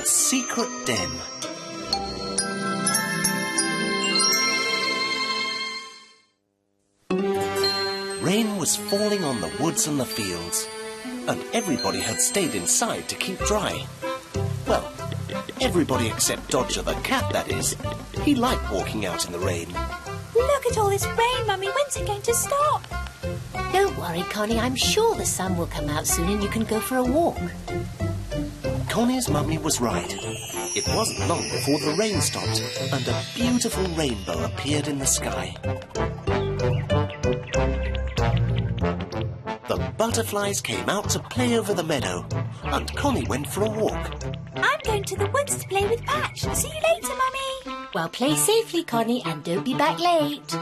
secret den. Rain was falling on the woods and the fields, and everybody had stayed inside to keep dry. Well, everybody except Dodger the cat, that is. He liked walking out in the rain. Look at all this rain, Mummy. When's it going to stop? Don't worry, Connie. I'm sure the sun will come out soon and you can go for a walk. Connie's mummy was right. It wasn't long before the rain stopped and a beautiful rainbow appeared in the sky. The butterflies came out to play over the meadow, and Connie went for a walk. I'm going to the woods to play with Patch. See you later, Mummy. Well, play safely, Connie, and don't be back late.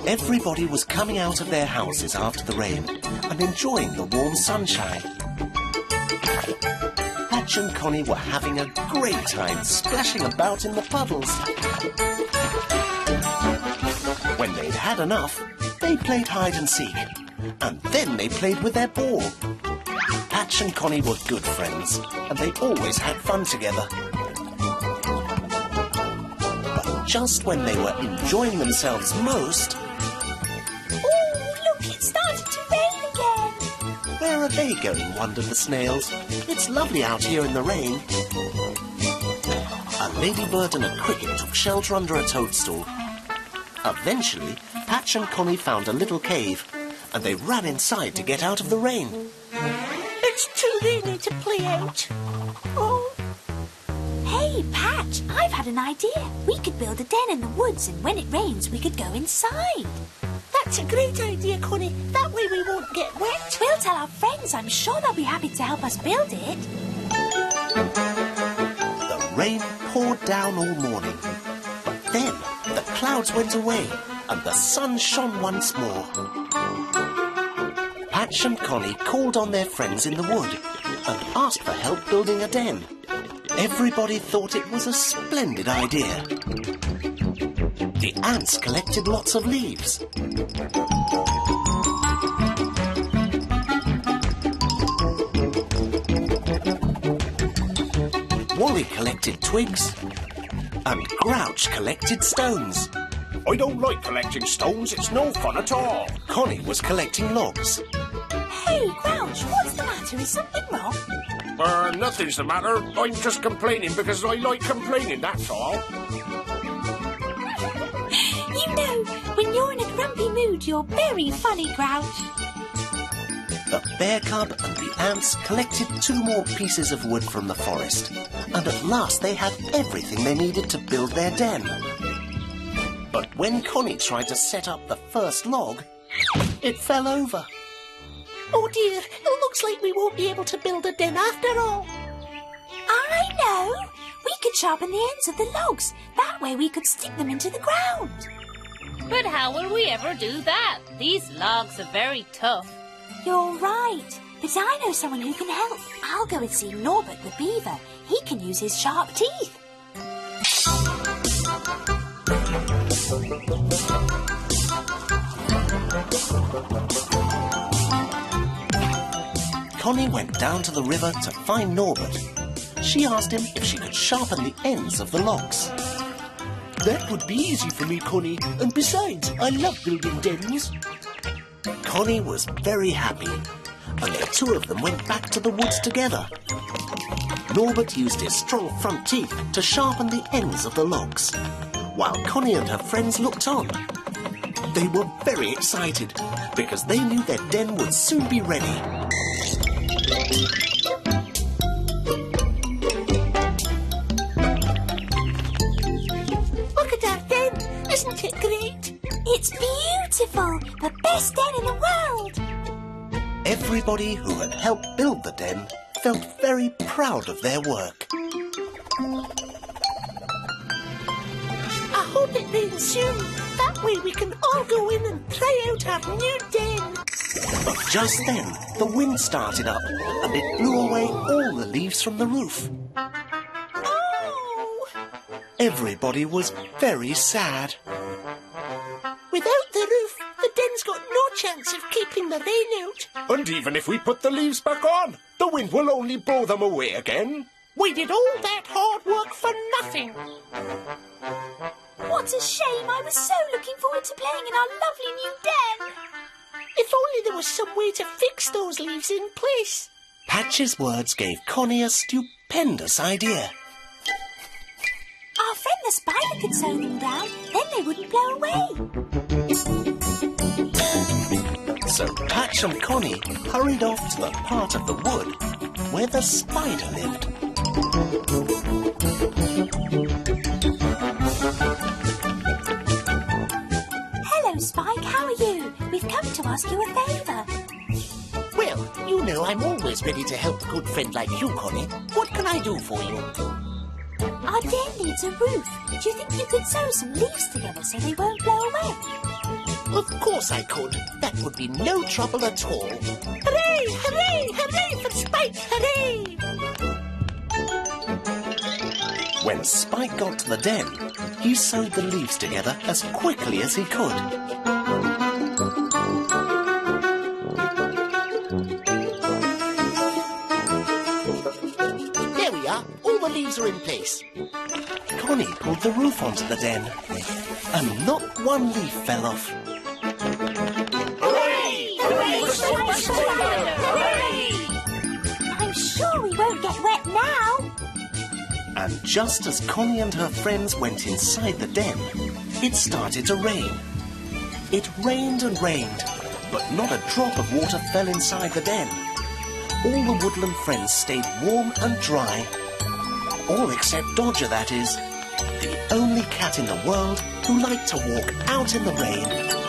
Everybody was coming out of their houses after the rain and enjoying the warm sunshine. Patch and Connie were having a great time splashing about in the puddles. When they'd had enough, they played hide and seek, and then they played with their ball. Patch and Connie were good friends, and they always had fun together. But just when they were enjoying themselves most... Oh, look, it's started to rain again. Where are they going, wondered the snails? It's lovely out here in the rain. A ladybird and a cricket took shelter under a toadstool. Eventually, Patch and Connie found a little cave, and they ran inside to get out of the rain. It's too rainy to play out. Oh. Hey, Patch, I've had an idea. We could build a den in the woods, and when it rains, we could go inside. That's a great idea, Connie. That way we won't get wet. We'll tell our friends. I'm sure they'll be happy to help us build it. The rain poured down all morning, but then the clouds went away and the sun shone once more. Patch and Connie called on their friends in the wood and asked for help building a den. Everybody thought it was a splendid idea. The ants collected lots of leaves. Wally collected twigs, and Grouch collected stones. I don't like collecting stones, it's no fun at all. Connie was collecting logs. Hey, Grouch, what's the matter? Is something wrong? Nothing's the matter. I'm just complaining because I like complaining, that's all. You know, when you're in a grumpy mood, you're very funny, Grouch. The bear cub and the ants collected 2 more pieces of wood from the forest, and at last they had everything they needed to build their den. But when Connie tried to set up the first log, it fell over. Oh dear, it looks like we won't be able to build a den after all. I know! We could sharpen the ends of the logs. That way we could stick them into the ground. But how will we ever do that? These logs are very tough. You're right. But I know someone who can help. I'll go and see Norbert the beaver. He can use his sharp teeth. Connie went down to the river to find Norbert. She asked him if she could sharpen the ends of the logs. That would be easy for me, Connie. And besides, I love building dens. Connie was very happy, and the 2 of them went back to the woods together. Norbert used his strong front teeth to sharpen the ends of the logs, while Connie and her friends looked on. They were very excited, because they knew their den would soon be ready. Look at our den! Isn't it great? It's beautiful! The best den in the world! Everybody who had helped build the den felt very proud of their work. I hope it rains soon. That way we can all go in and try out our new den. But just then, the wind started up, and it blew away all the leaves from the roof. Oh! Everybody was very sad. Without the roof, the den's got no chance of keeping the rain out. And even if we put the leaves back on, the wind will only blow them away again. We did all that hard work for nothing. What a shame. I was so looking forward to playing in our lovely new den. If only there was some way to fix those leaves in place. Patch's words gave Connie a stupendous idea. Our friend the spider could sew them down, then they wouldn't blow away. So Patch and Connie hurried off to the part of the wood where the spider lived. Hello, Spike, how are you? We've come to ask you a favour. Well, you know I'm always ready to help a good friend like you, Connie. What can I do for you? Our den needs a roof. Do you think you could sew some leaves together so they won't blow away? Of course I could. That would be no trouble at all. Hooray! Hooray! Hooray for Spike! Hooray! When Spike got to the den, he sewed the leaves together as quickly as he could. There we are. All the leaves are in place. Connie pulled the roof onto the den, and not one leaf fell off. Hooray! Hooray for Spike Spider! Hooray! I'm sure we won't get wet now. And just as Connie and her friends went inside the den, it started to rain. It rained and rained, but not a drop of water fell inside the den. All the woodland friends stayed warm and dry. All except Dodger, that is, the only cat in the world who liked to walk out in the rain